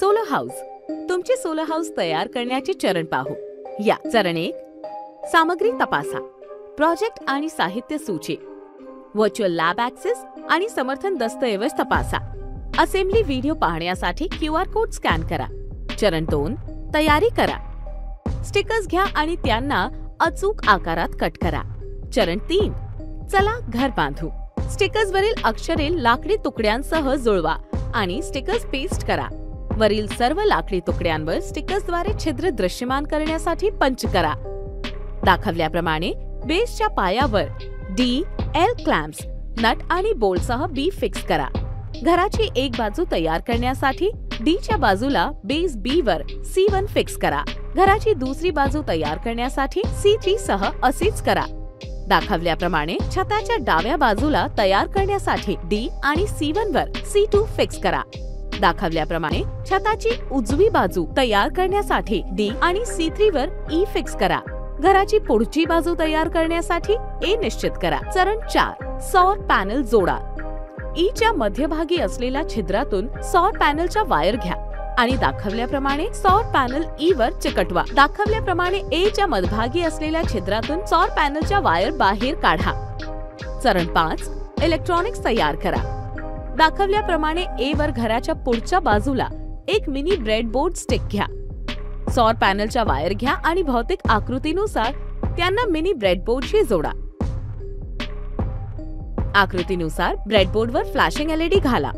Solar house. तुमचे solar house तयार करण्याचे चरण पाहू या. चरण 1, सामग्री तपासा. प्रोजेक्ट आणि साहित्य सूची, व्हर्च्युअल लॅब ऍक्सेस आणि समर्थन दस्तऐवज तपासा. असेंब्ली व्हिडिओ पाहण्यासाठी QR कोड स्कॅन करा. चरण 2, तयारी करा. स्टिकर्स घ्या आणि त्यांना अचूक आकारात कट करा. चरण 3, चला घर बांधू. स्टिकर्सवरील अक्षरे लाकडी तुकड्यांसह जुळवा आणि स्टिकर्स पेस्ट करा. वरील सर्व लाकडी तुकड्यांवर स्टिकर्सद्वारे छिद्र दृश्यमान करण्यासाठी पंच करा. दाखवल्याप्रमाणे बेसच्या पायावर D-L क्लॅम्प्स, नट आणि बोल्टसह B फिक्स करा. घराची एक बाजू तयार करण्यासाठी D च्या बाजूला बेस B वर C1 फिक्स करा. घराची दुसरी बाजू तयार करण्यासाठी C3 सह असेच करा. दाखवल्याप्रमाणे छताच्या डाव्या बाजूला तयार करण्यासाठी D आणि C1 वर C2 फिक्स करा. दाखवल्याप्रमाणे छताची उजवी बाजू तयार करण्यासाठी D आणि C3 वर E फिक्स करा. घराची पुढची बाजू तयार करण्यासाठी A निश्चित करा. चरण 4, सौर पॅनल जोडा. E च्या मध्यभागी असलेल्या छिद्रातून सौर पॅनलच्या वायर घ्या आणि दाखवल्याप्रमाणे सौर पॅनल E वर चिकटवा. दाखवल्याप्रमाणे A च्या मध्यभागी असलेल्या छिद्रातून सौर पॅनलच्या वायर बाहेर काढा. चरण 5, इलेक्ट्रॉनिक्स तयार करा. दाखवल्याप्रमाणे A वर घराच्या पुढच्या बाजूला एक मिनी ब्रेडबोर्ड स्टिक घ्या. सौर पॅनलच्या वायर घ्या आणि भौतिक आकृतीनुसार त्यांना मिनी ब्रेडबोर्डशी जोडा. आकृतीनुसार ब्रेडबोर्डवर फ्लॅशिंग LED घाला.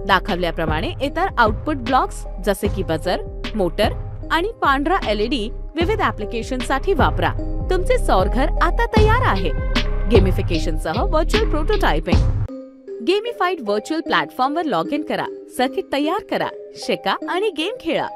दाखवल्याप्रमाणे इतर आउटपुट ब्लॉक्स जसे की बजर, मोटर आणि पांढरा LED विविध ऍप्लिकेशनसाठी वापरा. तुमचे सौर घर आता तयार आहे. गेमिफिकेशनसह व्हर्च्युअल प्रोटोटाइपिंग. गेमिफाईड व्हर्च्युअल प्लॅटफॉर्मवर लॉग इन करा, सर्किट तयार करा, शिका आणि गेम खेळा.